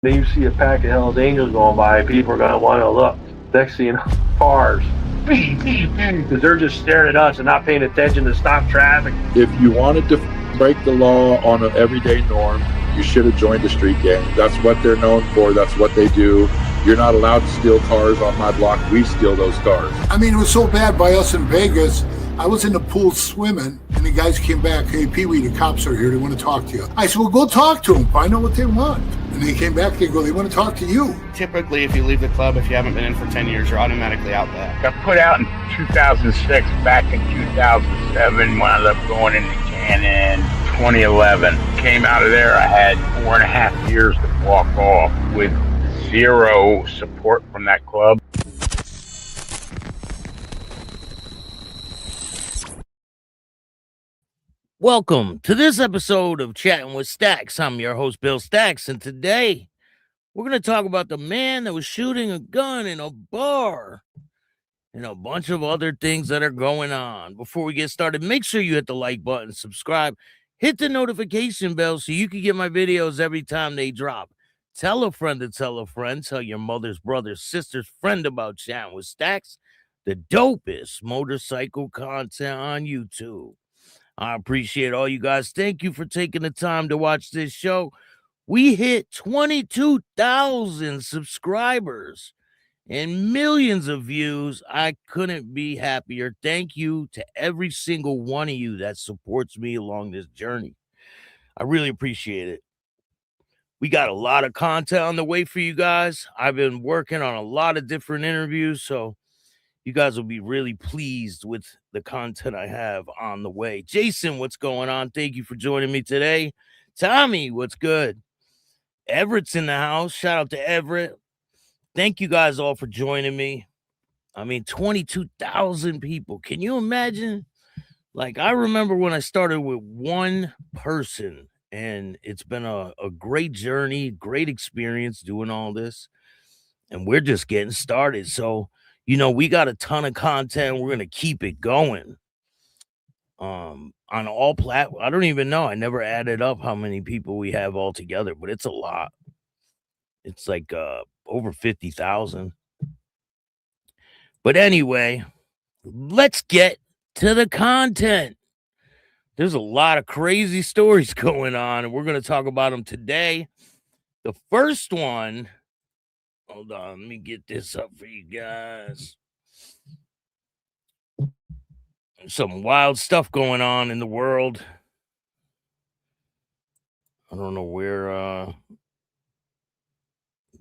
Then you see a pack of Hell's Angels going by, people are going to want to look. Next thing you know, cars, because they're just staring at us and not paying attention to stop traffic. If you wanted to break the law on an everyday norm, you should have joined the street gang. That's what they're known for. That's what they do. You're not allowed to steal cars on my block. We steal those cars. I mean, it was so bad by us in Vegas. I was in the pool swimming, and the guys came back. Hey, Pee-wee, the cops are here. They want to talk to you. I said, well, go talk to them. Find out what they want. And they came back. They go, they want to talk to you. Typically, if you leave the club, if you haven't been in for 10 years, you're automatically out back. Got put out in 2006. Back in 2007, wound up going into Chattin. 2011. Came out of there. I had 4.5 years to walk off with zero support from that club. Welcome to this episode of Chatting with Staxx. I'm your host, Bill Staxx, and today we're going to talk about the man that was shooting a gun in a bar and a bunch of other things that are going on. Before we get started, make sure you hit the like button, subscribe, hit the notification bell so you can get my videos every time they drop. Tell a friend to tell a friend. Tell your mother's brother's sister's friend about Chatting with Staxx, the dopest motorcycle content on YouTube. I appreciate all you guys. Thank you for taking the time to watch this show. We hit 22,000 subscribers and millions of views. I couldn't be happier. Thank you to every single one of you that supports me along this journey. I really appreciate it. We got a lot of content on the way for you guys. I've been working on a lot of different interviews, so you guys will be really pleased with the content I have on the way. Jason, what's going on? Thank you for joining me today. Tommy, what's good? Everett's in the house. Shout out to Everett. Thank you guys all for joining me. I mean, 22,000 people. Can you imagine? Like, I remember when I started with one person, and it's been a great journey, great experience doing all this. And we're just getting started. So, you know, we got a ton of content. We're going to keep it going on all platforms. I don't even know. I never added up how many people we have all together, but it's a lot. It's like over 50,000. But anyway, let's get to the content. There's a lot of crazy stories going on, and we're going to talk about them today. The first one... Hold on, let me get this up for you guys. Some wild stuff going on in the world. I don't know where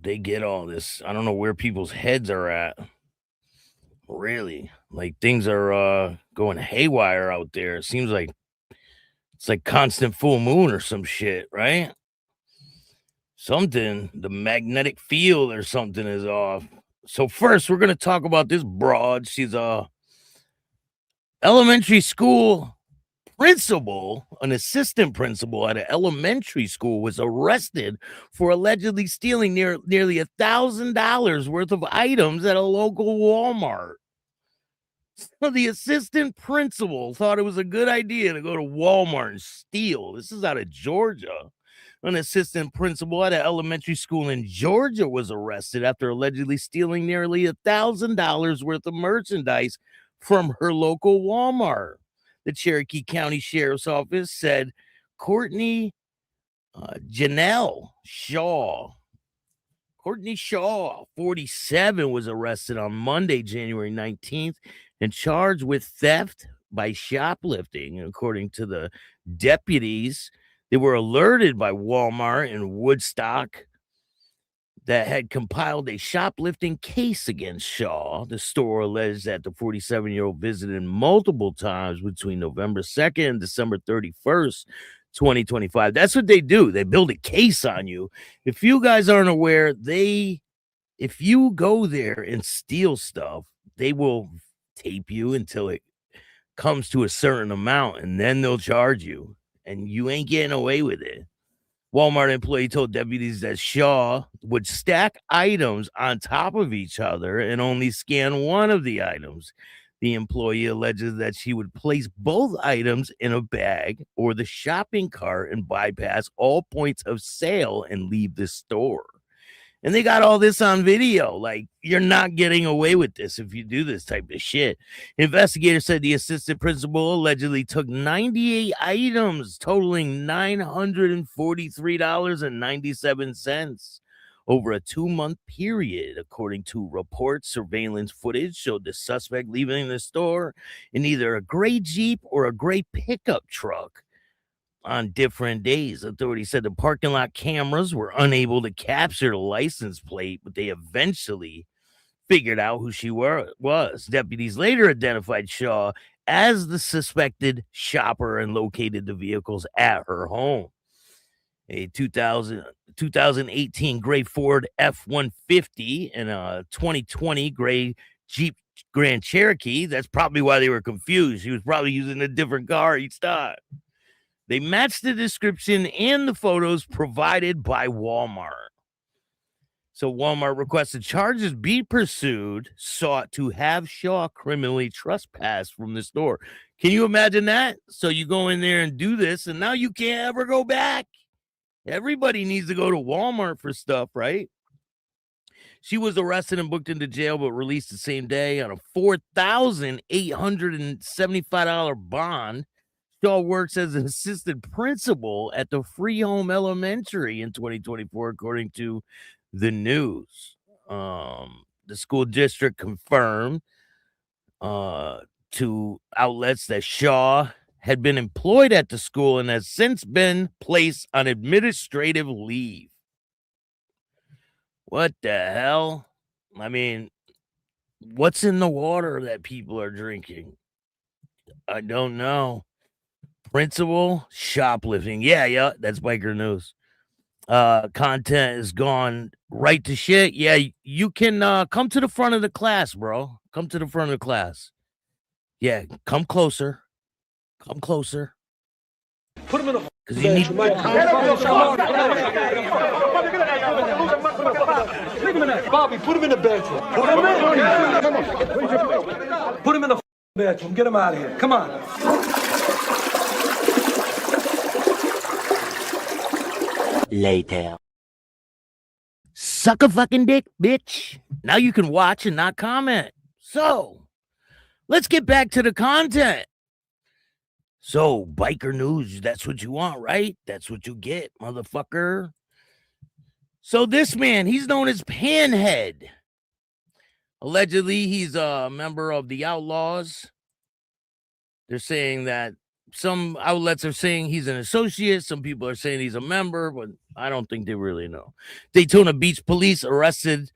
they get all this. I don't know where people's heads are at. Really, like things are going haywire out there. It seems like it's like constant full moon or some shit, right? Something, the magnetic field or something is off. So first, we're going to talk about this broad. She's a elementary school principal, an assistant principal at an elementary school, was arrested for allegedly stealing nearly $1,000 worth of items at a local Walmart. So the assistant principal thought it was a good idea to go to Walmart and steal. This is out of Georgia. An assistant principal at an elementary school in Georgia was arrested after allegedly stealing nearly $1,000 worth of merchandise from her local Walmart. The Cherokee County Sheriff's Office said Courtney Shaw, 47, was arrested on Monday, January 19th, and charged with theft by shoplifting, according to the deputies. They were alerted by Walmart in Woodstock that had compiled a shoplifting case against Shaw. The store alleged that the 47-year-old visited multiple times between November 2nd and December 31st, 2025. That's what they do. They build a case on you. If you guys aren't aware, if you go there and steal stuff, they will tape you until it comes to a certain amount, and then they'll charge you. And you ain't getting away with it. Walmart employee told deputies that Shaw would stack items on top of each other and only scan one of the items. The employee alleges that she would place both items in a bag or the shopping cart and bypass all points of sale and leave the store. And they got all this on video. Like, you're not getting away with this if you do this type of shit. Investigators said the assistant principal allegedly took 98 items totaling $943.97 over a 2-month period. According to reports, surveillance footage showed the suspect leaving the store in either a gray Jeep or a gray pickup truck on different days. Authorities said the parking lot cameras were unable to capture the license plate, but they eventually figured out who she was. Deputies later identified Shaw as the suspected shopper and located the vehicles at her home. A 2018 gray Ford F-150 and a 2020 gray Jeep Grand Cherokee. That's probably why they were confused. She was probably using a different car each time. They matched the description and the photos provided by Walmart. So Walmart requested charges be pursued, sought to have Shaw criminally trespassed from the store. Can you imagine that? So you go in there and do this, and now you can't ever go back. Everybody needs to go to Walmart for stuff, right? She was arrested and booked into jail, but released the same day on a $4,875 bond. Shaw works as an assistant principal at the Free Home Elementary in 2024, according to the news. The school district confirmed to outlets that Shaw had been employed at the school and has since been placed on administrative leave. What the hell? I mean, what's in the water that people are drinking? I don't know. Principal shoplifting. Yeah, that's biker news. Content is gone right to shit. Yeah, you can come to the front of the class, bro. Come to the front of the class. Yeah, come closer. Come closer. Put him in a because you need. Bobby, put him in the bedroom. Put him in the bedroom. Get him out of here. Come on. Later. Suck a fucking dick, bitch. Now you can watch and not comment. So, let's get back to the content. So, biker news, that's what you want, right? That's what you get, motherfucker. So, this man, he's known as PanHead. Allegedly, he's a member of the Outlaws. They're saying that some outlets are saying he's an associate. Some people are saying he's a member, but I don't think they really know. Daytona Beach police arrested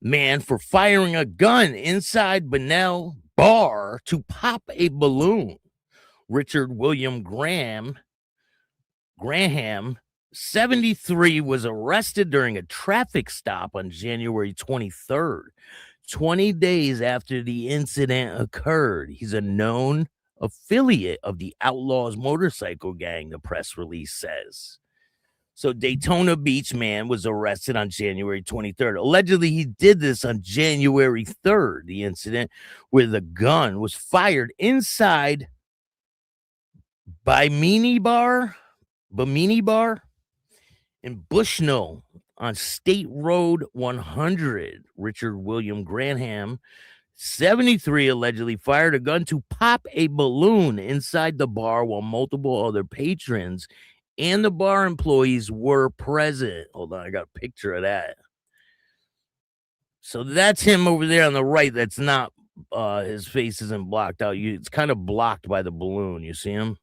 man for firing a gun inside Bunnell Bar to pop a balloon. Richard William Graham, 73, was arrested during a traffic stop on January 23rd, 20 days after the incident occurred. He's a known affiliate of the Outlaws Motorcycle Gang, the press release says. So Daytona Beach man was arrested on January 23rd. Allegedly, he did this on January 3rd, the incident where the gun was fired inside Bimini Bar in Bunnell on State Road 100. Richard William Graham, 73, allegedly fired a gun to pop a balloon inside the bar while multiple other patrons and the bar employees were present. Hold on, I got a picture of that. So that's him over there on the right. That's not, his face isn't blocked out. It's kind of blocked by the balloon. You see him?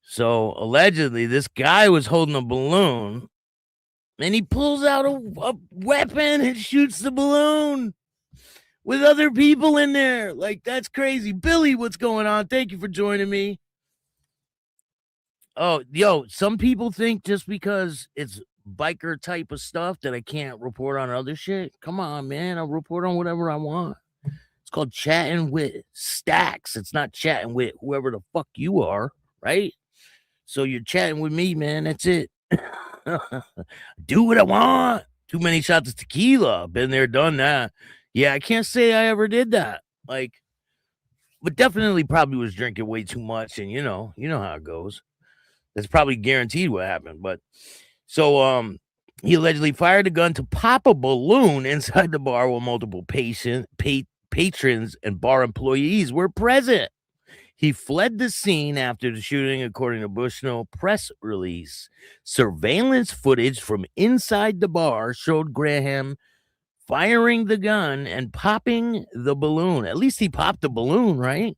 So allegedly, this guy was holding a balloon and he pulls out a weapon and shoots the balloon with other people in there. Like, that's crazy. Billy, what's going on? Thank you for joining me. Oh, yo, some people think just because it's biker type of stuff that I can't report on other shit. Come on, man. I'll report on whatever I want. It's called Chattin with Staxx. It's not chatting with whoever the fuck you are, right? So you're chatting with me, man. That's it. Do what I want. Too many shots of tequila. Been there, done that. Yeah, I can't say I ever did that. Like, but definitely probably was drinking way too much. And you know how it goes. That's probably guaranteed what happened. But so He allegedly fired a gun to pop a balloon inside the bar while multiple patrons and bar employees were present. He fled the scene after the shooting, according to Bushnell press release. Surveillance footage from inside the bar showed Graham firing the gun and popping the balloon. At least he popped the balloon, right?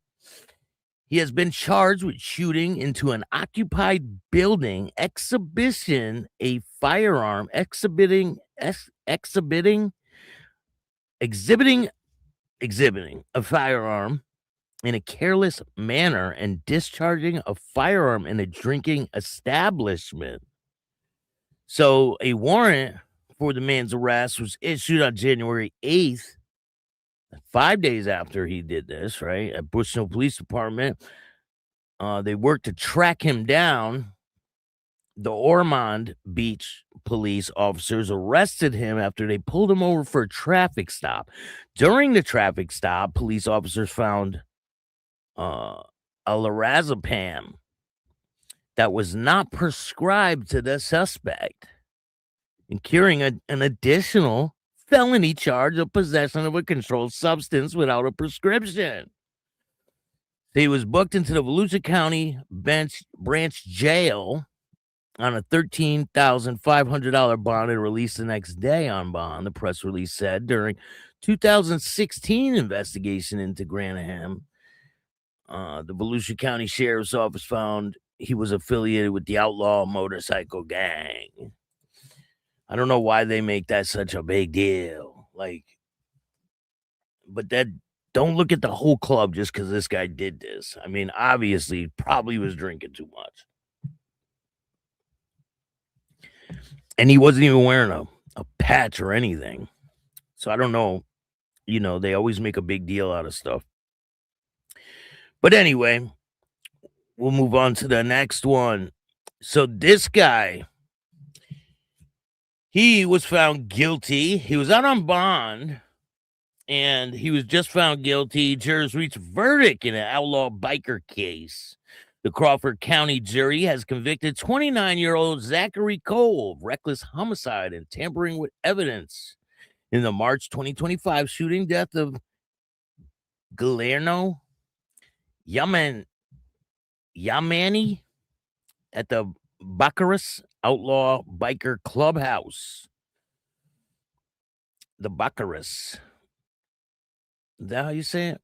He has been charged with shooting into an occupied building, exhibiting a firearm, exhibiting a firearm in a careless manner, and discharging a firearm in a drinking establishment. So a warrant for the man's arrest was issued on January 8th. 5 days after he did this, right, at Bushnell Police Department. They worked to track him down. The Ormond Beach police officers arrested him after they pulled him over for a traffic stop. During the traffic stop, police officers found a lorazepam that was not prescribed to the suspect, and carrying an additional felony charge of possession of a controlled substance without a prescription. He was booked into the Volusia County branch jail on a $13,500 bond and released the next day on bond, the press release said. During 2016 investigation into Graham, the Volusia County Sheriff's Office found he was affiliated with the Outlaw Motorcycle Gang. I don't know why they make that such a big deal. But that, don't look at the whole club just because this guy did this. I mean, obviously, probably was drinking too much. And he wasn't even wearing a patch or anything. So I don't know. You know, they always make a big deal out of stuff. But anyway, we'll move on to the next one. So this guy, he was found guilty. He was out on bond, and he was just found guilty. Jurors reached a verdict in an outlaw biker case. The Crawford County jury has convicted 29-year-old Zachary Cole of reckless homicide and tampering with evidence in the March 2025 shooting death of Guillermo Yamani at the Baccaris Outlaw Biker Clubhouse. The Baccaris. Is that how you say it?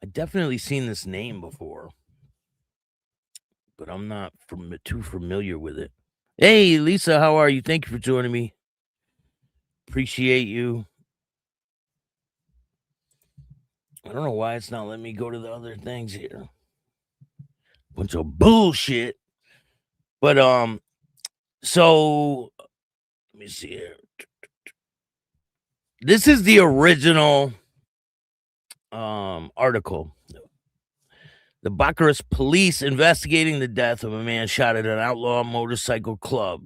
I've definitely seen this name before, but I'm not too familiar with it. Hey, Lisa, how are you? Thank you for joining me. Appreciate you. I don't know why it's not letting me go to the other things here. Bunch of bullshit. But, so, let me see here. This is the original article. The Baccaris police investigating the death of a man shot at an Outlaw Motorcycle Club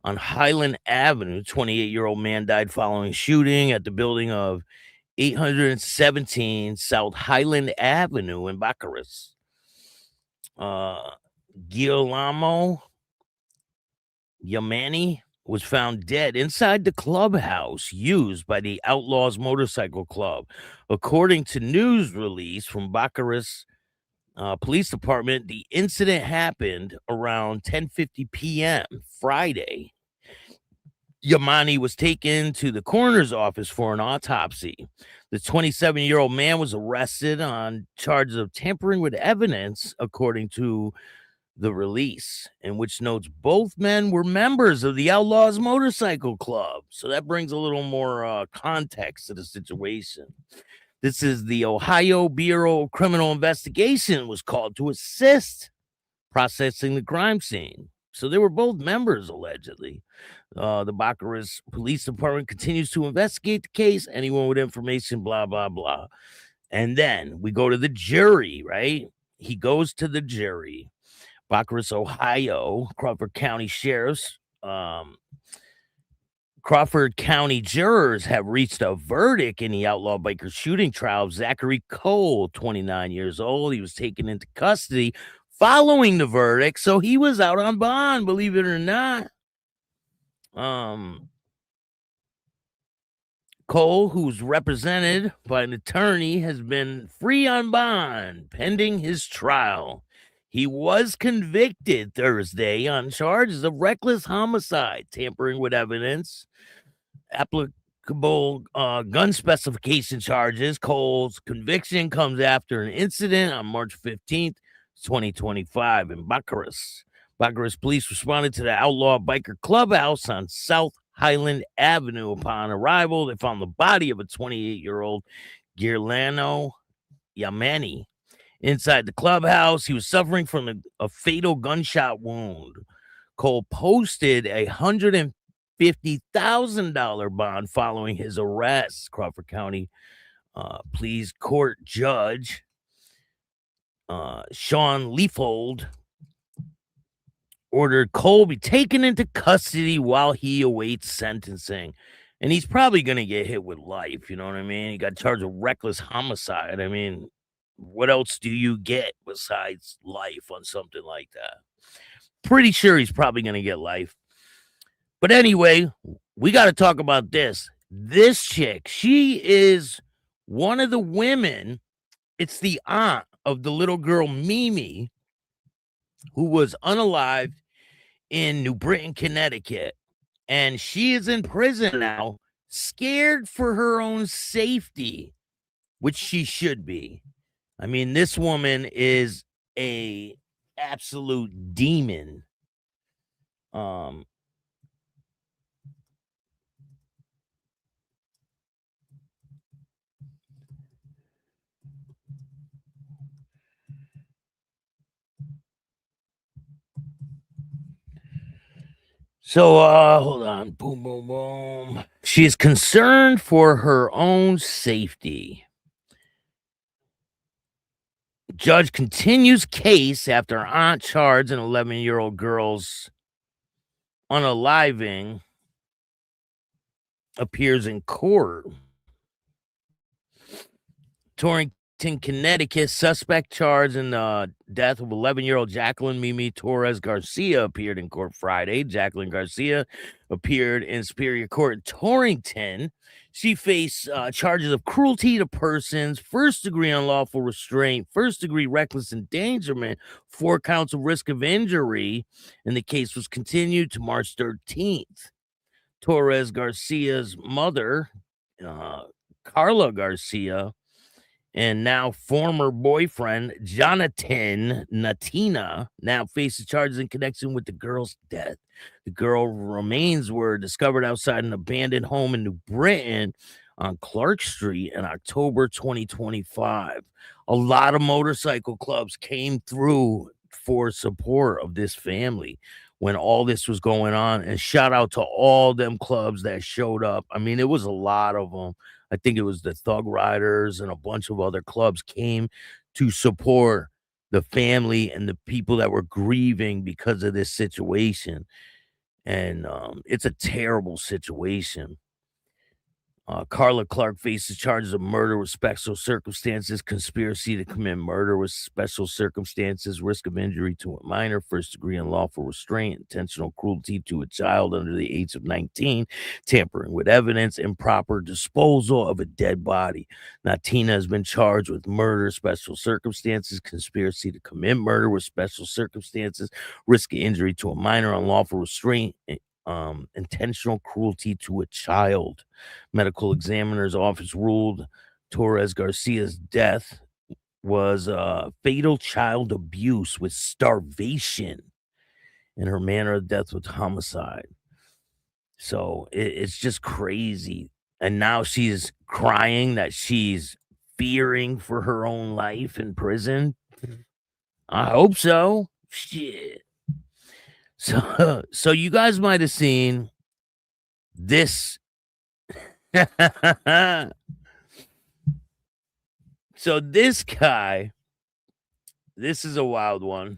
on Highland Avenue. 28-year-old man died following shooting at the building of 817 South Highland Avenue in Baccaris. Guillermo Yamani was found dead inside the clubhouse used by the Outlaws Motorcycle Club. According to news release from Baccaris Police Department, the incident happened around 10:50 p.m. Friday. Yamani was taken to the coroner's office for an autopsy. The 27-year-old man was arrested on charges of tampering with evidence, according to the release, in which notes both men were members of the Outlaws Motorcycle Club. So that brings a little more context to the situation. This is the Ohio Bureau of Criminal Investigation was called to assist processing the crime scene. So they were both members, allegedly. The Baccaris Police Department continues to investigate the case. Anyone with information, blah, blah, blah. And then we go to the jury, right? He goes to the jury. Baccaris, Ohio, Crawford County Sheriff's, Crawford County jurors have reached a verdict in the outlaw biker shooting trial of Zachary Cole, 29 years old. He was taken into custody following the verdict, so he was out on bond, believe it or not. Cole, who's represented by an attorney, has been free on bond pending his trial. He was convicted Thursday on charges of reckless homicide, tampering with evidence, applicable gun specification charges. Cole's conviction comes after an incident on March 15th, 2025 in Bucharest. Bucharest police responded to the Outlaw Biker Clubhouse on South Highland Avenue. Upon arrival, they found the body of a 28-year-old Girlano Yamani inside the clubhouse. He was suffering from a fatal gunshot wound. Cole posted a $150,000 bond following his arrest. Crawford County Police Court Judge Sean Leafold ordered Cole be taken into custody while he awaits sentencing. And he's probably going to get hit with life, you know what I mean? He got charged with reckless homicide. I mean, what else do you get besides life on something like that? Pretty sure he's probably going to get life. But anyway, we got to talk about this. This chick, she is one of the women. It's the aunt of the little girl Mimi, who was unalived in New Britain, Connecticut. And she is in prison now, scared for her own safety, which she should be. I mean, this woman is a absolute demon. So, hold on. Boom, boom, boom. She is concerned for her own safety. Judge continues case after aunt charged an 11-year-old girl's unaliving appears in court. Torrington, Connecticut, suspect charged in the death of 11-year-old Jacqueline Mimi Torres Garcia appeared in court Friday. Jacqueline Garcia appeared in Superior Court in Torrington. She faced charges of cruelty to persons, first-degree unlawful restraint, first-degree reckless endangerment, 4 counts of risk of injury, and the case was continued to March 13th. Torres Garcia's mother, Carla Garcia, and now former boyfriend Jonathan Natina now faces charges in connection with the girl's death. The girl's remains were discovered outside an abandoned home in New Britain on Clark Street in October 2025. A lot of motorcycle clubs came through for support of this family when all this was going on, and shout out to all them clubs that showed up. I mean, it was a lot of them. I think it was the Thug Riders and a bunch of other clubs came to support the family and the people that were grieving because of this situation. And it's a terrible situation. Carla Clark faces charges of murder with special circumstances, conspiracy to commit murder with special circumstances, risk of injury to a minor, first-degree unlawful restraint, intentional cruelty to a child under the age of 19, tampering with evidence, improper disposal of a dead body. Natina has been charged with murder, special circumstances, conspiracy to commit murder with special circumstances, risk of injury to a minor, unlawful restraint, intentional cruelty to a child. Medical examiner's office ruled Torres Garcia's death was fatal child abuse with starvation, and her manner of death was homicide. So it's just crazy. And now she's crying that she's fearing for her own life in prison. I hope so. Shit. So you guys might have seen this. So this guy, this is a wild one.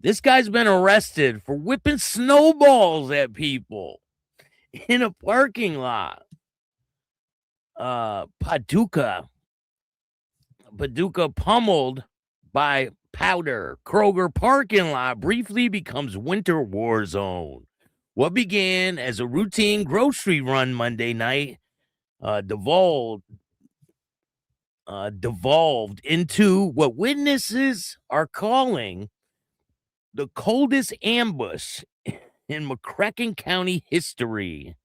This guy's been arrested for whipping snowballs at people in a parking lot. Paducah pummeled by powder. Kroger parking lot briefly becomes winter war zone. What began as a routine grocery run Monday night devolved into what witnesses are calling the coldest ambush in McCracken County history,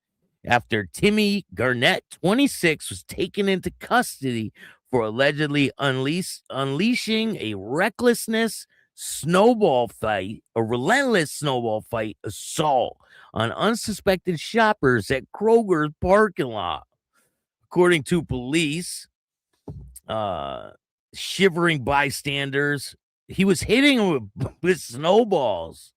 after Timmy Garnett, 26, was taken into custody for allegedly unleashing a relentless snowball fight assault on unsuspected shoppers at Kroger's parking lot. According to police, shivering bystanders, he was hitting them with snowballs.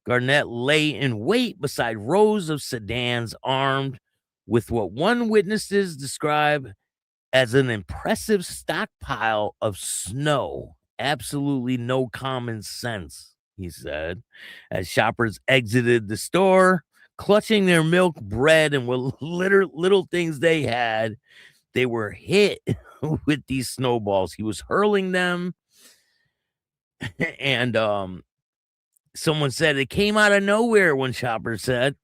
Garnett lay in wait beside rows of sedans armed with what one witnesses describe as an impressive stockpile of snow. Absolutely no common sense, he said, as shoppers exited the store, clutching their milk, bread, and what little things they had. They were hit with these snowballs. He was hurling them, and someone said it came out of nowhere, one shopper said,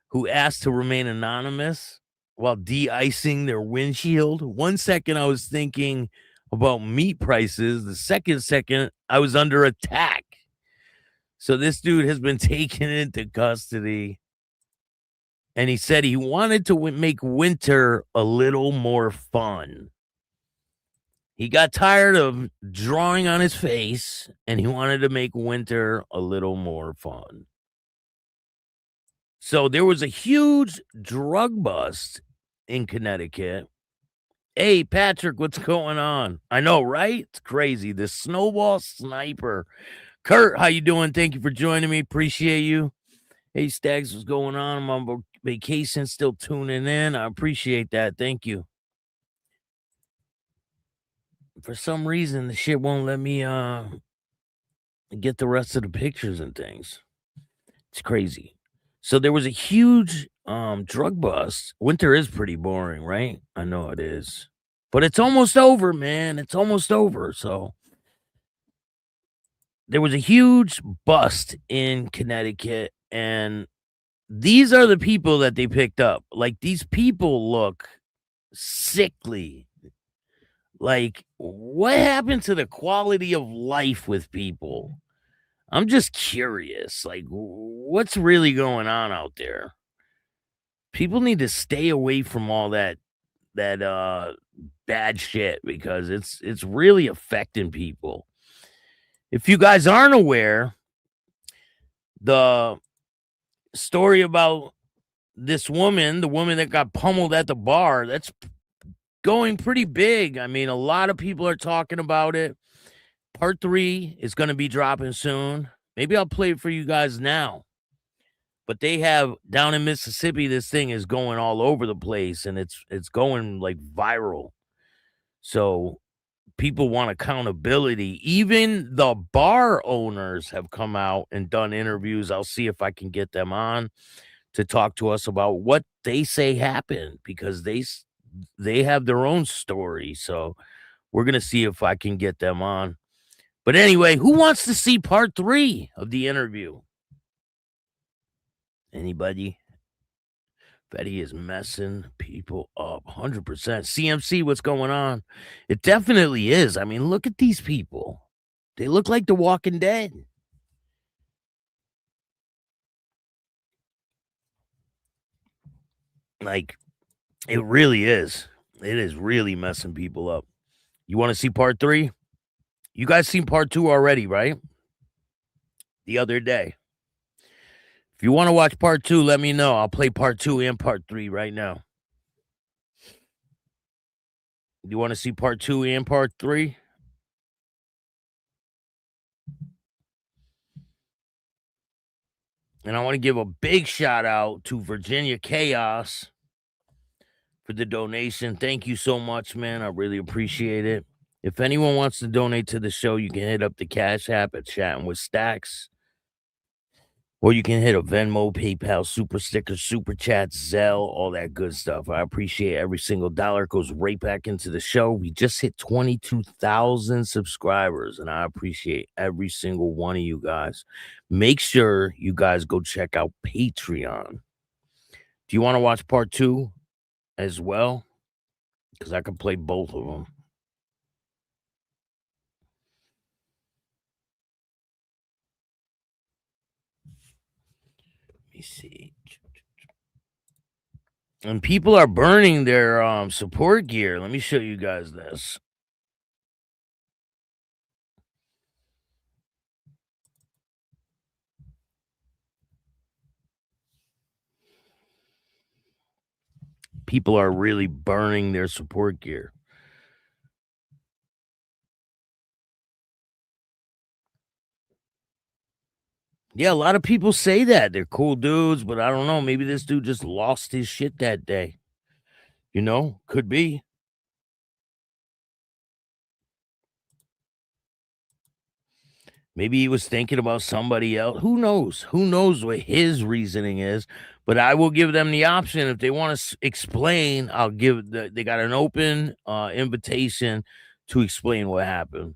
who asked to remain anonymous while de-icing their windshield. 1 second, I was thinking about meat prices. The second, I was under attack. So this dude has been taken into custody. And he said he wanted to make winter a little more fun. He got tired of drawing on his face, and he wanted to make winter a little more fun. So there was a huge drug bust in Connecticut. Hey, Patrick, what's going on? I know, right? It's crazy. The snowball sniper. Kurt, how you doing? Thank you for joining me. Appreciate you. Hey, Staxx, what's going on? I'm on vacation, still tuning in. I appreciate that. Thank you. For some reason, the shit won't let me get the rest of the pictures and things. It's crazy. So there was a huge drug bust. Winter is pretty boring, right? I know it is. But it's almost over, man. It's almost over. So there was a huge bust in Connecticut, and these are the people that they picked up. Like, these people look sickly. Like, what happened to the quality of life with people? I'm just curious. Like, what's really going on out there? People need to stay away from all that bad shit, because it's really affecting people. If you guys aren't aware, the story about this woman, the woman that got pummeled at the bar, that's going pretty big. I mean, a lot of people are talking about it. Part 3 is going to be dropping soon. Maybe I'll play it for you guys now. But they have, down in Mississippi, this thing is going all over the place, and it's going like viral. So people want accountability. Even the bar owners have come out and done interviews. I'll see if I can get them on to talk to us about what they say happened, because they have their own story. So we're going to see if I can get them on. But anyway, who wants to see part 3 of the interview? Anybody? Betty is messing people up 100%. CMC, what's going on? It definitely is. I mean, look at these people. They look like The Walking Dead. Like, it really is. It is really messing people up. You want to see part 3? You guys seen part 2 already, right? The other day. If you want to watch part 2, let me know. I'll play part 2 and part 3 right now. You want to see part 2 and part 3? And I want to give a big shout out to Virginia Chaos for the donation. Thank you so much, man. I really appreciate it. If anyone wants to donate to the show, you can hit up the Cash App at Chattin with Staxx. Or you can hit a Venmo, PayPal, Super Sticker, Super Chat, Zelle, all that good stuff. I appreciate every single dollar. It goes right back into the show. We just hit 22,000 subscribers, and I appreciate every single one of you guys. Make sure you guys go check out Patreon. Do you want to watch part 2 as well? Because I can play both of them. Let me see. And people are burning their support gear. Let me show you guys this. People are really burning their support gear. Yeah, a lot of people say that. They're cool dudes, but I don't know. Maybe this dude just lost his shit that day. You know, could be. Maybe he was thinking about somebody else. Who knows? Who knows what his reasoning is? But I will give them the option. If they want to explain, I'll give they got an open invitation to explain what happened.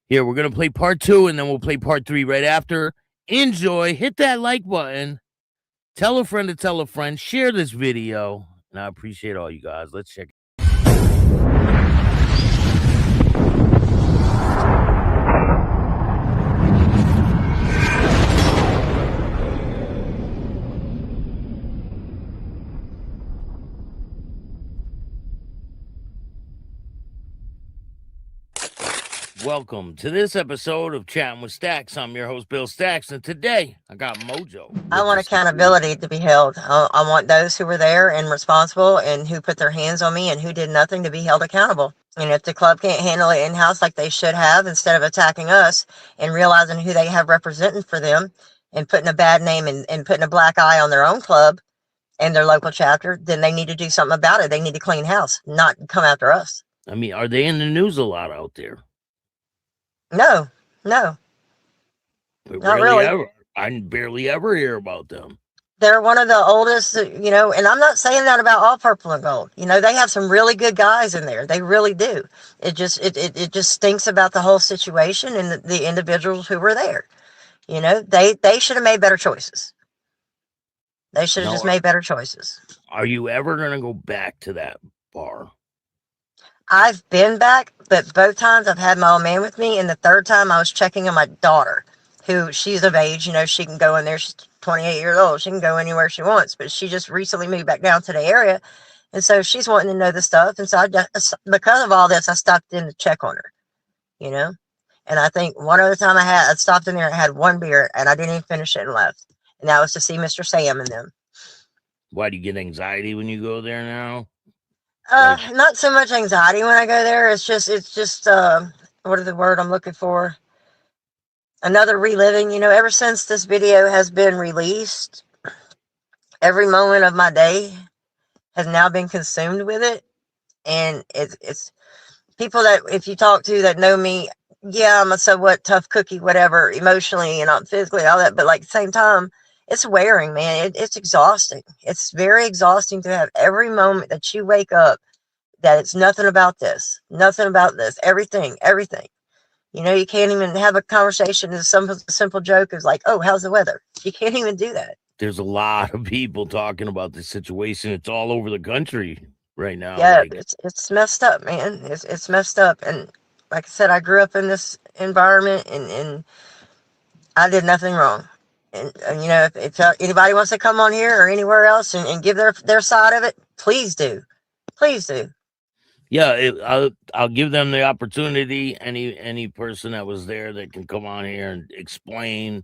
Here, we're going to play part 2, and then we'll play part 3 right after. Enjoy. Hit that like button. Tell a friend to tell a friend. Share this video. And I appreciate all you guys. Let's check it. Welcome to this episode of Chatting with Staxx. I'm your host, Bill Staxx, and today I got Mojo. I want accountability to be held. I want those who were there and responsible and who put their hands on me and who did nothing to be held accountable. And if the club can't handle it in-house like they should have, instead of attacking us and realizing who they have representing for them and putting a bad name and putting a black eye on their own club and their local chapter, then they need to do something about it. They need to clean house, not come after us. I mean, are they in the news a lot out there? No. Not really. Ever. I barely ever hear about them. They're one of the oldest, and I'm not saying that about all Purple and Gold. They have some really good guys in there. They really do. It just stinks about the whole situation and the individuals who were there. They should have made better choices. They should have just made better choices. Are you ever going to go back to that bar? I've been back, but both times I've had my old man with me, and the third time I was checking on my daughter, who she's of age. She can go in there. She's 28 years old. She can go anywhere she wants, but she just recently moved back down to the area, and so she's wanting to know the stuff. And so because of all this, I stopped in to check on her, And I think one other time I stopped in there, I had one beer, and I didn't even finish it and left. And that was to see Mr. Sam and them. Why do you get anxiety when you go there now? Not so much anxiety when I go there. It's just what is the word I'm looking for? Another reliving. Ever since this video has been released, every moment of my day has now been consumed with it. And it's people that, if you talk to that know me, yeah, I'm a somewhat tough cookie, whatever, emotionally and not physically, all that. But like at the same time, it's wearing, man. It's exhausting. It's very exhausting to have every moment that you wake up that it's nothing about this, everything. You can't even have a conversation. As some simple joke is like, oh, how's the weather? You can't even do that. There's a lot of people talking about this situation. It's all over the country right now. Yeah, it's messed up, man. It's messed up. And like I said, I grew up in this environment and I did nothing wrong. And if anybody wants to come on here or anywhere else and give their side of it, please do. Yeah, I'll give them the opportunity. Any person that was there that can come on here and explain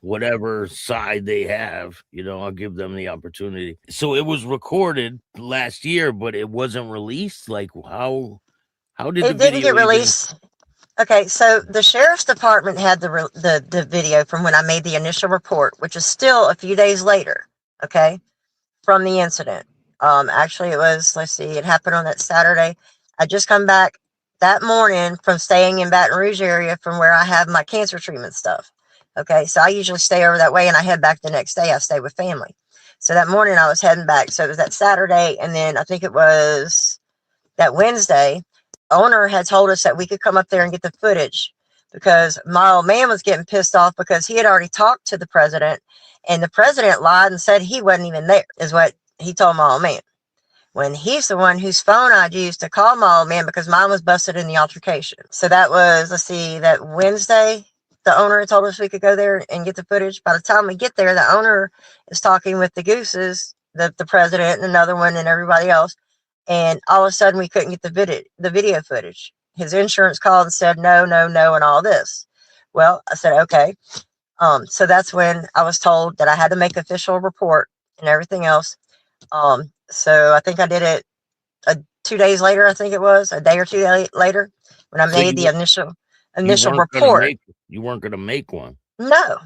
whatever side they have, I'll give them the opportunity. So it was recorded last year, but it wasn't released. Like how did it didn't get released? Okay, so the sheriff's department had the video from when I made the initial report, which is still a few days later, okay, from the incident. Actually, it was, it happened on that Saturday. I just come back that morning from staying in Baton Rouge area from where I have my cancer treatment stuff. Okay, so I usually stay over that way, and I head back the next day. I stay with family. So that morning I was heading back. So it was that Saturday, and then I think it was that Wednesday. Owner had told us that we could come up there and get the footage because my old man was getting pissed off because he had already talked to the president, and the president lied and said he wasn't even there, is what he told my old man. When he's the one whose phone I'd used to call my old man because mine was busted in the altercation. So that was, let's see, that Wednesday, the owner had told us we could go there and get the footage. By the time we get there, the owner is talking with the Gooses, the president and another one and everybody else. And all of a sudden we couldn't get the video footage. His insurance called and said, no, no, no, and all this. Well, I said, okay. So that's when I was told that I had to make official report and everything else. So I think I did it 2 days later. I think it was a day or two later when I made the initial report. You weren't going to make one. No,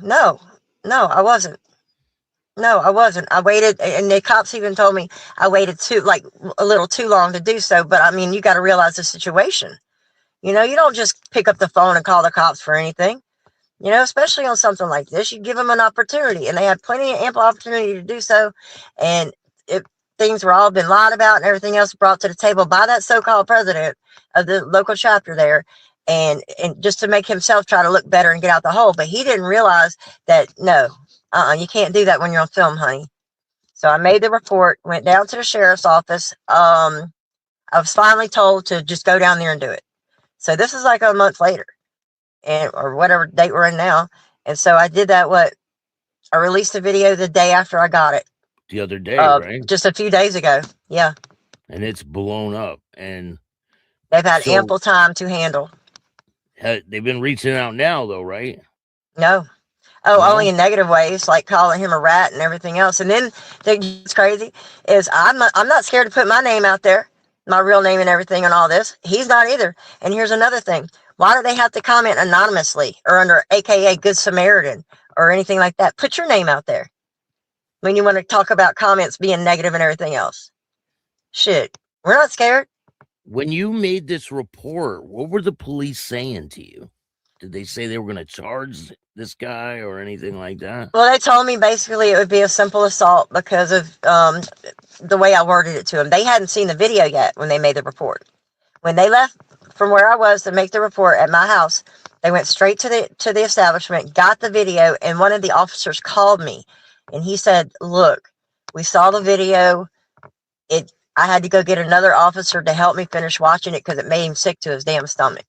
I wasn't. No, I wasn't. I waited, and the cops even told me I waited a little too long to do so. But I mean, you got to realize the situation. You know, you don't just pick up the phone and call the cops for anything. You know, especially on something like this, you give them an opportunity, and they had plenty of ample opportunity to do so. And things were all been lied about and everything else brought to the table by that so-called president of the local chapter there. And just to make himself try to look better and get out the hole. But he didn't realize that, no, you can't do that when you're on film, honey. So I made the report, went down to the sheriff's office. I was finally told to just go down there and do it. So this is like a month later, or whatever date we're in now. And so I did that. I released the video the day after I got it. The other day, right? Just a few days ago. Yeah. And it's blown up. And they've had ample time to handle. They've been reaching out now, though, right? No. Oh, no? Only in negative ways, like calling him a rat and everything else. And then what's crazy is I'm not scared to put my name out there, my real name and everything and all this. He's not either. And here's another thing. Why do they have to comment anonymously or under AKA Good Samaritan or anything like that? Put your name out there when you want to talk about comments being negative and everything else. Shit, we're not scared. When you made this report, what were the police saying to you? Did they say they were going to charge this guy or anything like that? Well, they told me basically it would be a simple assault because of the way I worded it to them. They hadn't seen the video yet when they made the report. When they left from where I was to make the report at my house, they went straight to the establishment, got the video, and one of the officers called me. And he said, look, we saw the video. I had to go get another officer to help me finish watching it because it made him sick to his damn stomach.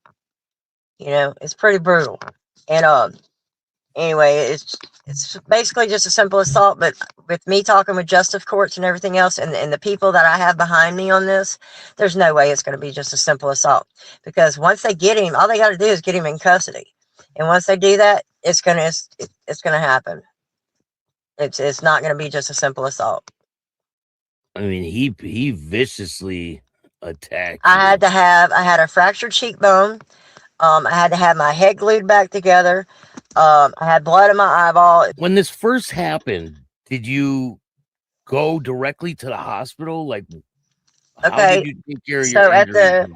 You know, it's pretty brutal. And anyway, it's basically just a simple assault. But with me talking with justice courts and everything else and the people that I have behind me on this, there's no way it's going to be just a simple assault. Because once they get him, all they got to do is get him in custody. And once they do that, it's going to happen. It's not going to be just a simple assault. I mean, he viciously attacked. I had a fractured cheekbone. I had to have my head glued back together. I had blood in my eyeball. When this first happened, did you go directly to the hospital? Like, okay, how did you take care of so your injuries?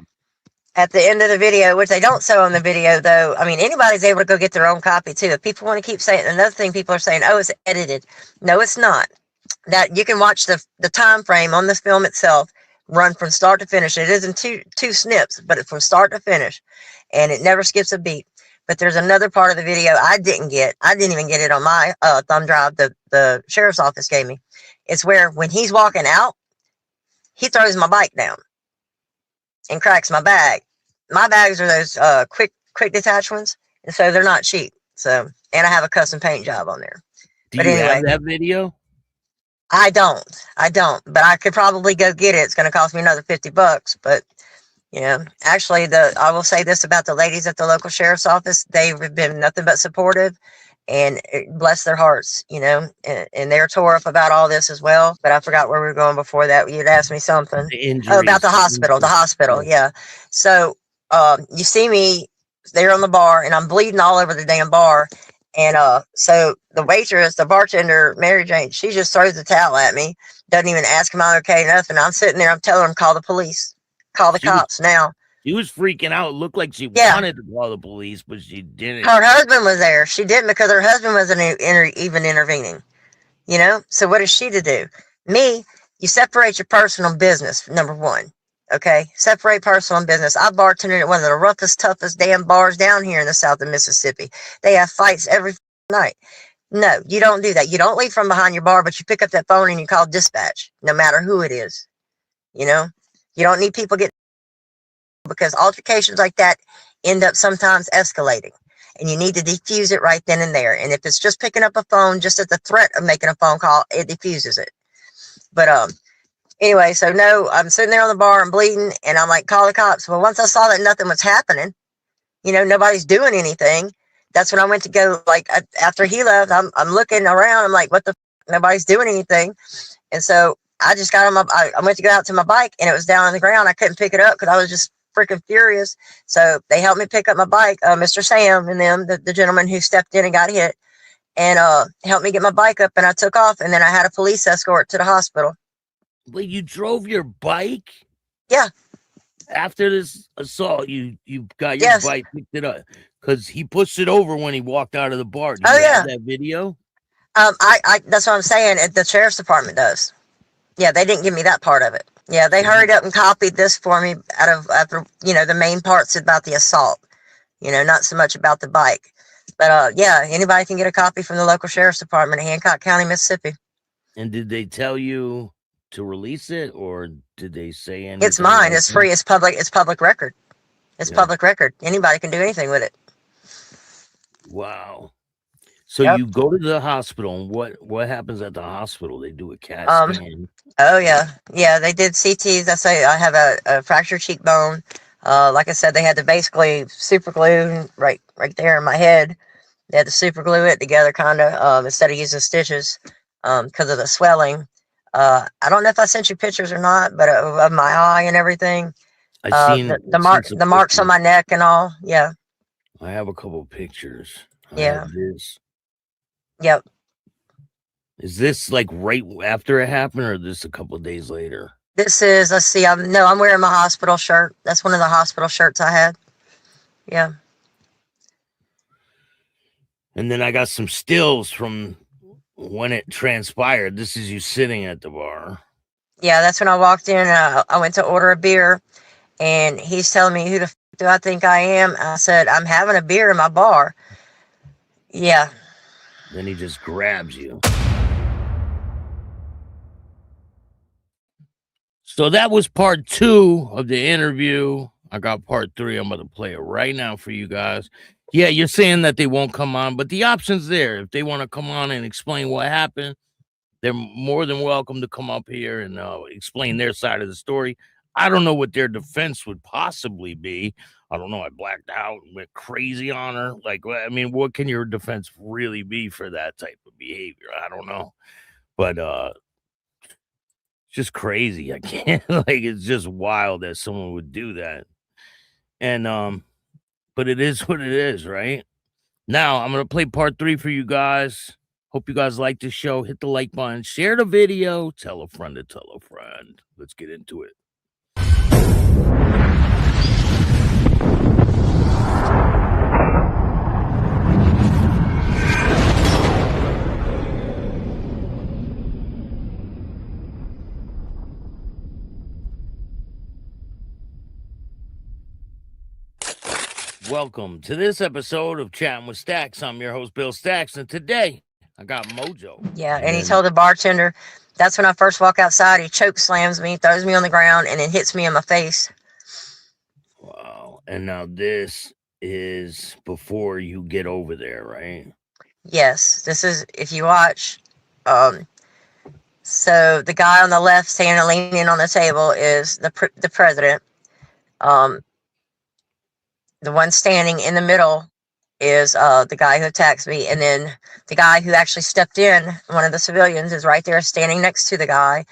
At the end of the video, which they don't show on the video, though, I mean, anybody's able to go get their own copy, too. If people want to keep saying, another thing people are saying, oh, it's edited. No, it's not. That you can watch the time frame on this film itself run from start to finish. It isn't two snips, but it's from start to finish, and it never skips a beat. But there's another part of the video I didn't even get it on my thumb drive the sheriff's office gave me. It's where when he's walking out, he throws my bike down and cracks my bag. My bags are those quick detach ones, and so they're not cheap. So, and I have a custom paint job on there. Do you have that video? I don't, but I could probably go get it. It's going to cost me another $50, but you know, actually I will say this about the ladies at the local sheriff's office. They've been nothing but supportive and bless their hearts, you know, and they're tore up about all this as well. But I forgot where we were going before that. You'd asked me something about the hospital. Yeah. So, you see me there on the bar and I'm bleeding all over the damn bar. And so the waitress, the bartender, Mary Jane, she just throws the towel at me. Doesn't even ask am I okay, nothing. I'm sitting there, I'm telling them, call the police, call the cops now. She was freaking out. It looked like she Yeah. wanted to call the police, but she didn't. Her husband was there. She didn't because her husband wasn't even intervening. You know? So what is she to do? Me, you separate your personal business, number one. Okay? Separate personal and business. I bartended at one of the roughest, toughest damn bars down here in the south of Mississippi. They have fights every night. No, you don't do that. You don't leave from behind your bar, but you pick up that phone and you call dispatch, no matter who it is. You know? You don't need people getting, because altercations like that end up sometimes escalating. And you need to defuse it right then and there. And if it's just picking up a phone, just at the threat of making a phone call, it defuses it. But anyway, so no, I'm sitting there on the bar and bleeding, and I'm like, call the cops. Well, once I saw that nothing was happening, you know, nobody's doing anything, that's when I went to go, like, after he left, I'm looking around, I'm like, what the f-? Nobody's doing anything. And so I just got on I went to go out to my bike, and it was down on the ground. I couldn't pick it up because I was just freaking furious. So they helped me pick up my bike, Mr. Sam and them, the gentleman who stepped in and got hit, and helped me get my bike up, and I took off, and then I had a police escort to the hospital. Wait, you drove your bike? Yeah. After this assault, you got your bike, picked it up, because he pushed it over when he walked out of the bar. Do you have that video? I that's what I'm saying. The sheriff's department does. Yeah, they didn't give me that part of it. Yeah, they hurried up and copied this for me after, you know, the main parts about the assault. You know, not so much about the bike. But yeah, anybody can get a copy from the local sheriff's department in Hancock County, Mississippi. And did they tell you to release it, or did they say anything? It's mine. It's free. It's public. It's public record. It's public record. Anybody can do anything with it. Wow. So you go to the hospital, and what happens at the hospital? They do a CAT scan. Oh yeah, they did CTs. I say I have a fractured cheekbone. Like I said, they had to basically super glue right there in my head. They had to super glue it together, kind of, instead of using stitches, because of the swelling. I don't know if I sent you pictures or not, but of my eye and everything. I seen the marks on my neck and all. Yeah. I have a couple of pictures. Yeah. This. Yep. Is this like right after it happened, or this a couple of days later? This is, let's see, I'm wearing my hospital shirt. That's one of the hospital shirts I had. Yeah. And then I got some stills from when it transpired. This is you sitting at the bar. Yeah, that's when I walked in. I went to order a beer, and he's telling me, who the f do I think I am? I said, I'm having a beer in my bar. Yeah. Then he just grabs you. So that was part 2 of the interview. I got part 3. I'm going to play it right now for you guys. Yeah, you're saying that they won't come on, but the option's there. If they want to come on and explain what happened, they're more than welcome to come up here and explain their side of the story. I don't know what their defense would possibly be. I don't know. I blacked out and went crazy on her. Like, I mean, what can your defense really be for that type of behavior? I don't know. But it's just crazy. I can't, like, it's just wild that someone would do that. And but it is what it is, right? Now I'm gonna play part 3 for you guys. Hope you guys like the show. Hit the like button, share the video, tell a friend to tell a friend. Let's get into it. Welcome to this episode of Chatting with Staxx. I'm your host, Bill Staxx, and today I got Mojo. Yeah, and he told the bartender, that's when I first walk outside, he choke slams me, throws me on the ground, and then hits me in my face. Wow. And now this is before you get over there, right? Yes, this is, if you watch, so the guy on the left standing leaning on the table is the president. The one standing in the middle is the guy who attacked me, and then the guy who actually stepped in, one of the civilians, is right there standing next to the guy,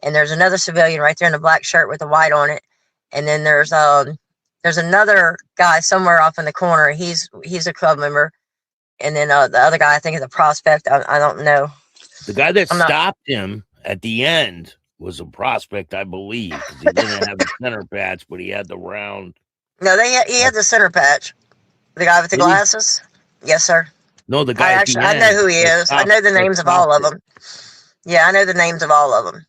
and there's another civilian right there in the black shirt with the white on it, and then there's another guy somewhere off in the corner. He's a club member, and then the other guy I think is a prospect. I don't know. The guy that stopped him at the end was a prospect, I believe, because he didn't have the center patch, but he had the round. No, he had the center patch. The guy with the glasses. Yes, sir. No, the guy. I know who he is. I know the names of all of them. Yeah, I know the names of all of them.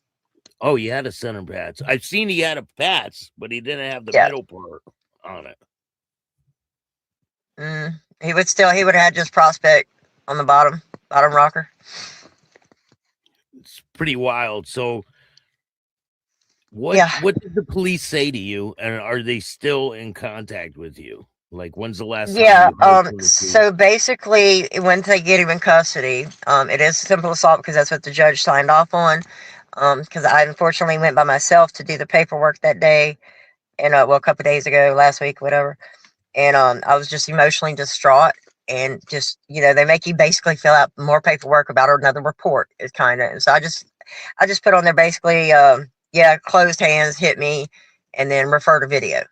Oh, he had a center patch. I've seen he had a patch, but he didn't have the middle part on it. He would have had just prospect on the bottom rocker. It's pretty wild. So what did the police say to you, and are they still in contact with you? Like, when's the last time? So basically, once they get him in custody, it is simple assault because that's what the judge signed off on. Because I unfortunately went by myself to do the paperwork that day, and a couple of days ago, last week, whatever. And I was just emotionally distraught, and just, they make you basically fill out more paperwork about another report. Is kind of, and so I just put on there basically, closed hands, hit me, and then refer to video,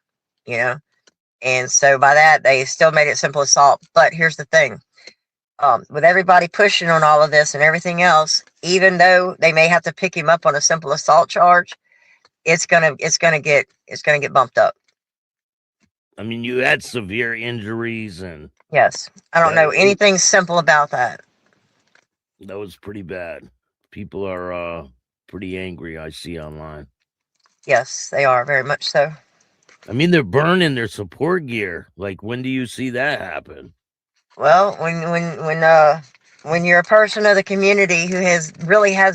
And so by that, they still made it simple assault. But here's the thing. With everybody pushing on all of this and everything else, even though they may have to pick him up on a simple assault charge, it's gonna get bumped up. I mean, you had severe injuries, and yes, I don't know anything simple about that. That was pretty bad. People are pretty angry, I see online. Yes, they are, very much so. I mean, they're burning their support gear. Like, when do you see that happen? Well, when you're a person of the community who has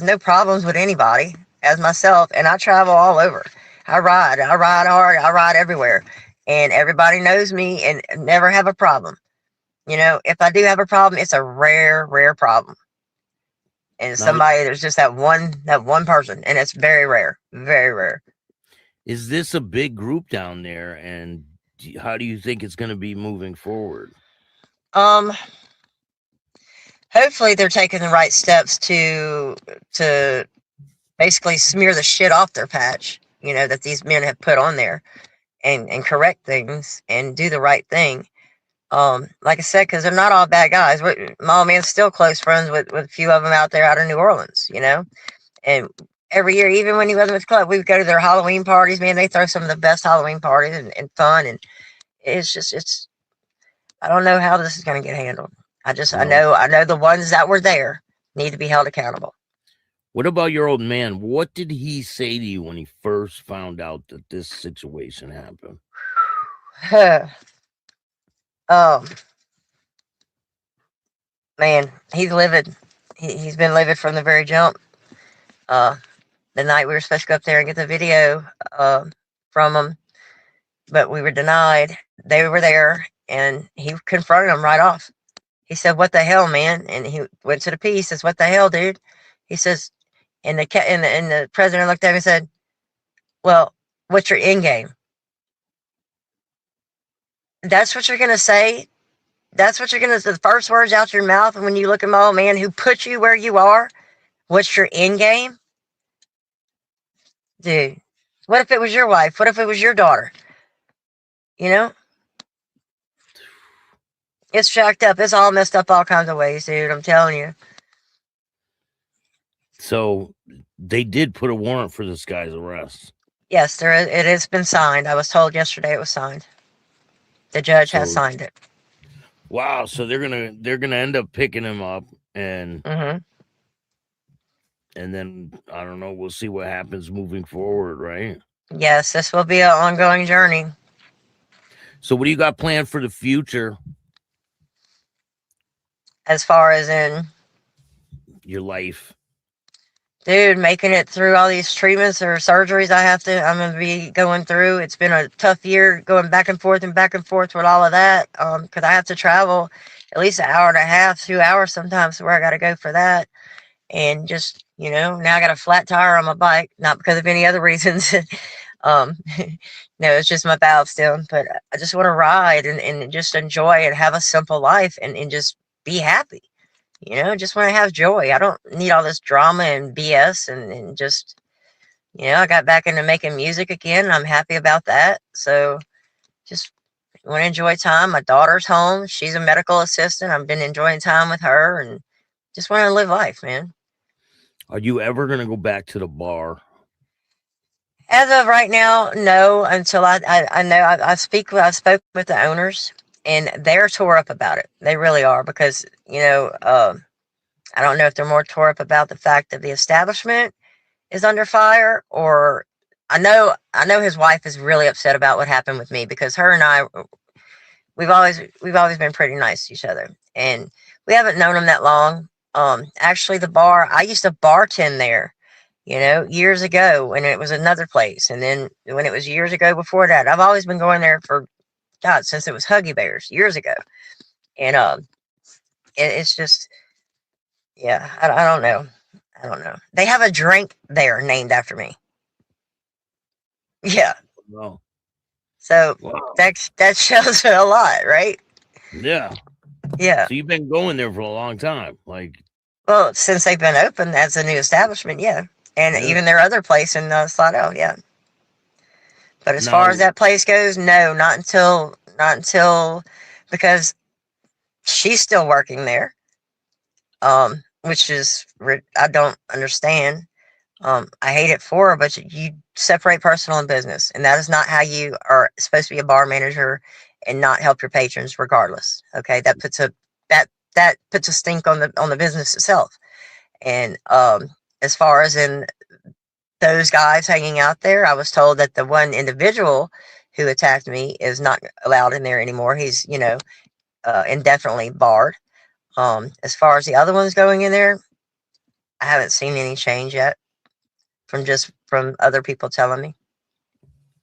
no problems with anybody, as myself, and I travel all over. I ride hard, I ride everywhere, and everybody knows me and never have a problem. If I do have a problem, it's a rare problem. And there's just that one person, and it's very rare, very rare. Is this a big group down there, and how do you think it's going to be moving forward? Hopefully they're taking the right steps to basically smear the shit off their patch, that these men have put on there, and correct things and do the right thing. Like I said, because they're not all bad guys. My old man's still close friends with a few of them out there out of New Orleans, and every year, even when he wasn't with the club, we would go to their Halloween parties. Man, they throw some of the best Halloween parties and fun, and it's I don't know how this is going to get handled. I know the ones that were there need to be held accountable. What about your old man? What did he say to you when he first found out that this situation happened? Man, he's livid. He's been livid from the very jump. The night we were supposed to go up there and get the video from him, but we were denied. They were there, and he confronted them right off. He said, "What the hell, man?" And he went to the piece. He says, "What the hell, dude?" He says, and the president looked at him and said, "Well, what's your end game?" That's what you're gonna say. That's what you're gonna say. The first words out your mouth when you look at my old man who put you where you are. What's your end game, dude? What if it was your wife? What if it was your daughter? It's jacked up. It's all messed up all kinds of ways, dude. I'm telling you. So they did put a warrant for this guy's arrest. Yes, it has been signed. I was told yesterday it was signed. The judge has signed it. Wow. So they're gonna end up picking him up, and and then I don't know. We'll see what happens moving forward, right? Yes, this will be an ongoing journey. So what do you got planned for the future? As far as in your life? Dude, making it through all these treatments or surgeries I'm going to be going through. It's been a tough year going back and forth with all of that. Because I have to travel at least an hour and a half, 2 hours sometimes where I got to go for that. And just, now I got a flat tire on my bike, not because of any other reasons. No, it's just my valve still. But I just want to ride and just enjoy and have a simple life and just be happy. Just want to have joy. I don't need all this drama and BS and just, I got back into making music again and I'm happy about that. So just want to enjoy time. My daughter's home. She's a medical assistant. I've been enjoying time with her and just want to live life, man. Are you ever going to go back to the bar? As of right now, no. Until I know I've spoken with the owners, and they're tore up about it. They really are, because I don't know if they're more tore up about the fact that the establishment is under fire, or I know his wife is really upset about what happened with me, because her and I, we've always been pretty nice to each other, and we haven't known him that long. Actually, the bar, I used to bartend there, years ago, when it was another place, and then when it was years ago before that. I've always been going there for God, since it was Huggy Bears years ago, and it's just, yeah, I don't know. I don't know. They have a drink there named after me. Yeah. Wow. So Wow. that shows a lot, right? Yeah. Yeah. So you've been going there for a long time, like. Well, since they've been open as a new establishment, yeah, and even their other place in Slidell, yeah. But as far as that place goes, no, not until because she's still working there, which is I don't understand. I hate it for her, but you separate personal and business, and that is not how you are supposed to be a bar manager and not help your patrons regardless. Okay, that puts a stink on the business itself. And as far as in those guys hanging out there, I was told that the one individual who attacked me is not allowed in there anymore. He's indefinitely barred. As far as the other ones going in there, I haven't seen any change yet from other people telling me.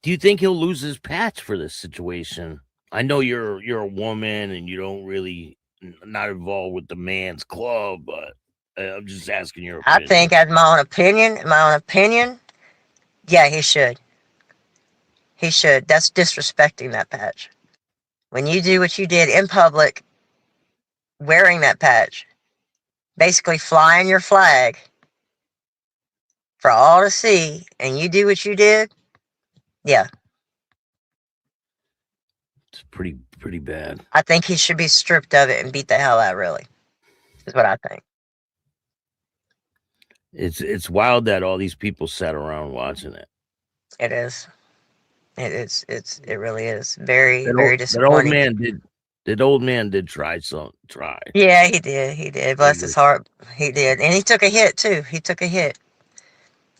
Do you think he'll lose his patch for this situation? I know you're a woman and you don't really not involved with the man's club, but I'm just asking your opinion. I think, as my own opinion, yeah, he should. He should. That's disrespecting that patch. When you do what you did in public, wearing that patch, basically flying your flag for all to see, and you do what you did, yeah. It's pretty bad. I think he should be stripped of it and beat the hell out, really, is what I think. It's wild that all these people sat around watching it. It is. It really is. Very disappointing. That old man did try. Yeah, he did. Bless his heart. He did. And he took a hit too. He took a hit.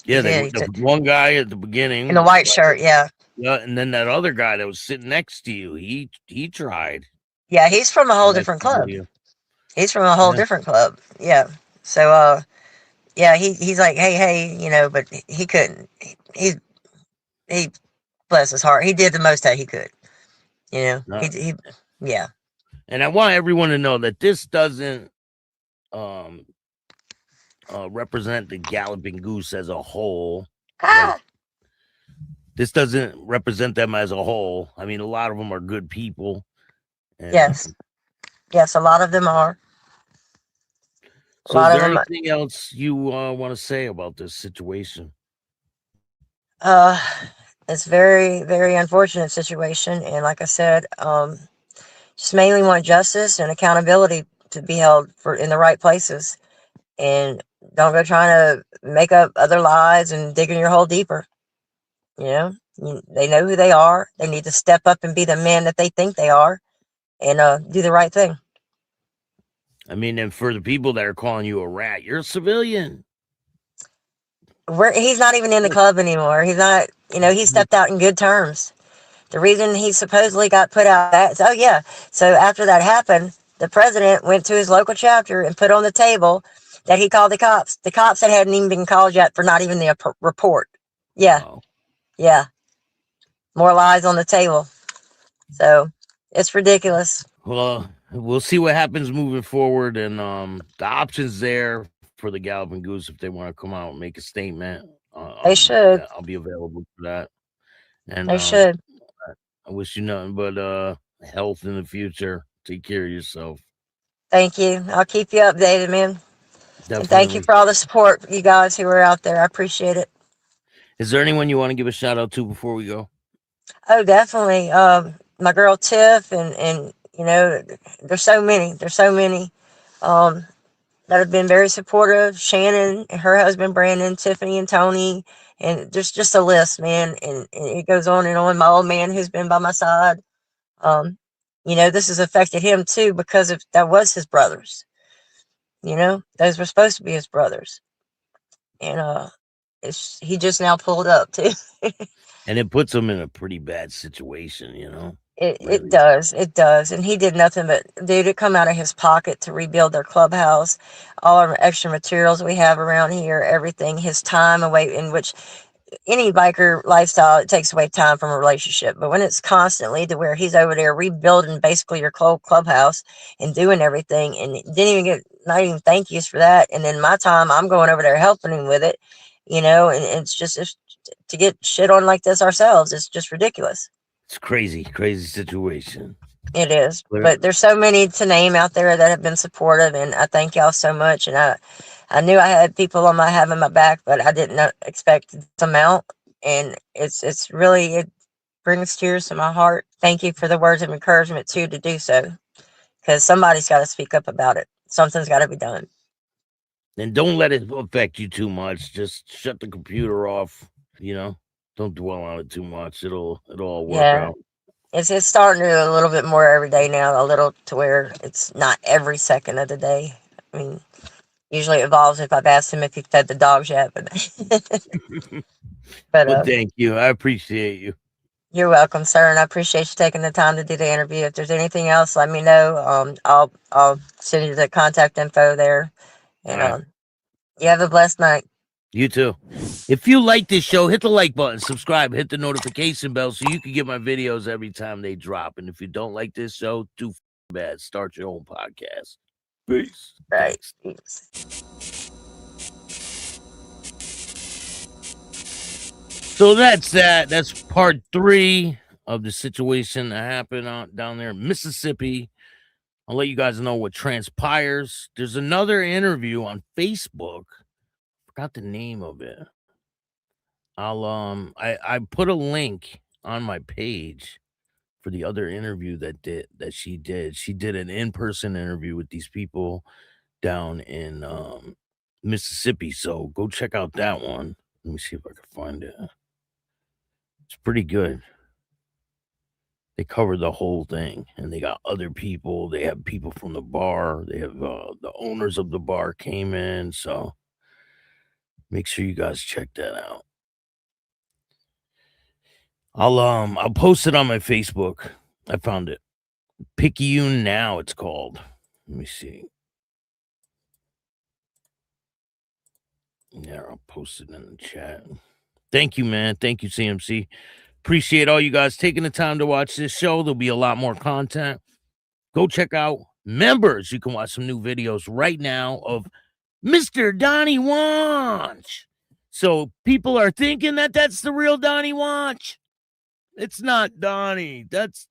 Yeah, the one guy at the beginning in the white shirt, yeah. Yeah, and then that other guy that was sitting next to you, he tried. Yeah, he's from a whole different club. He's from a whole different club. Yeah. So yeah, he's like, hey, but he couldn't. He bless his heart. He did the most that he could. He yeah. And I want everyone to know that this doesn't represent the Galloping Goose as a whole. Like, this doesn't represent them as a whole. I mean, a lot of them are good people. Yes, a lot of them are. So is there anything else you want to say about this situation? It's very, very unfortunate situation. And like I said, just mainly want justice and accountability to be held in the right places. And don't go trying to make up other lies and digging your hole deeper. They know who they are. They need to step up and be the men that they think they are and do the right thing. I mean, and for the people that are calling you a rat, you're a civilian. He's not even in the club anymore. He's not, he stepped out in good terms. The reason he supposedly got put out, so after that happened, the president went to his local chapter and put on the table that he called the cops. The cops that hadn't even been called yet for not even the report. Yeah. Wow. Yeah. More lies on the table. So it's ridiculous. Well, we'll see what happens moving forward. And the option's there for the Galloping Goose if they want to come out and make a statement. They should. I'll be available for that. And they should. I wish you nothing but health in the future. Take care of yourself. Thank you. I'll keep you updated, man. Definitely. And thank you for all the support, you guys who are out there. I appreciate it. Is there anyone you want to give a shout out to before we go? Oh, definitely. My girl Tiff and there's so many. that have been very supportive. Shannon, her husband Brandon, Tiffany and Tony, and there's just a list, man. And it goes on and on. My old man who's been by my side. This has affected him too because that was his brothers. Those were supposed to be his brothers. And he just now pulled up too. And it puts him in a pretty bad situation, It Really. it does. And he did nothing but, dude, it come out of his pocket to rebuild their clubhouse, all our extra materials we have around here, everything, his time away, in which any biker lifestyle, it takes away time from a relationship. But when it's constantly to where he's over there rebuilding basically your clubhouse and doing everything, and didn't even get, not even thank yous for that. And then my time, I'm going over there helping him with it, and it's to get shit on like this ourselves, it's just ridiculous. It's crazy situation. It is. But there's so many to name out there that have been supportive, and I thank y'all so much. And I knew I had people having my back, but I didn't expect this amount. And it's really, it brings tears to my heart. Thank you for the words of encouragement too, to do so, because somebody's got to speak up about it. Something's got to be done. And don't let it affect you too much. Just shut the computer off. Don't dwell on it too much. It'll all work out. It's starting to do a little bit more every day now, a little, to where it's not every second of the day. I mean, usually it evolves if I've asked him if he fed the dogs yet. But thank you. I appreciate you. You're welcome, sir, and I appreciate you taking the time to do the interview. If there's anything else, let me know. I'll send you the contact info there. And you have a blessed night. You too. If you like this show, hit the like button, subscribe, hit the notification bell so you can get my videos every time they drop. And if you don't like this show, too bad. Start your own podcast. Peace. Right. Thanks. Peace. So that's that. That's part 3 of the situation that happened down there in Mississippi. I'll let you guys know what transpires. There's another interview on Facebook. Forgot the name of it. I put a link on my page for the other interview that she did. She did an in-person interview with these people down in Mississippi. So go check out that one. Let me see if I can find it. It's pretty good. They covered the whole thing, and they got other people. They have people from the bar. They have the owners of the bar came in. So make sure you guys check that out. I'll post it on my Facebook. I found it. Picayune Now, it's called. Let me see. Yeah, I'll post it in the chat. Thank you, man. Thank you, CMC. Appreciate all you guys taking the time to watch this show. There'll be a lot more content. Go check out members. You can watch some new videos right now of Mr. Donnie Wanch. So people are thinking that that's the real Donnie Wanch. It's not Donnie. That's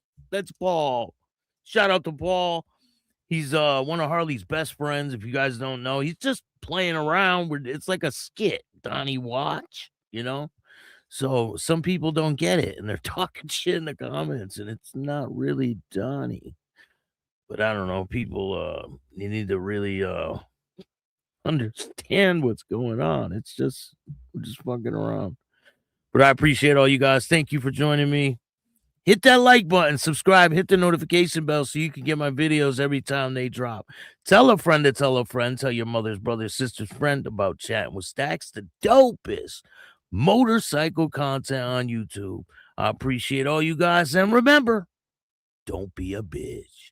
Paul. Shout out to Paul. He's one of Harley's best friends. If you guys don't know, he's just playing around. It's like a skit. Donnie Watch, So some people don't get it, and they're talking shit in the comments, and it's not really Donnie. But I don't know. People, you need to really understand what's going on. We're just fucking around. But I appreciate all you guys. Thank you for joining me. Hit that like button, subscribe, hit the notification bell so you can get my videos every time they drop. Tell a friend to tell a friend. Tell your mother's brother, sister's friend about Chatting with Staxx, the dopest motorcycle content on YouTube. I appreciate all you guys. And remember, don't be a bitch.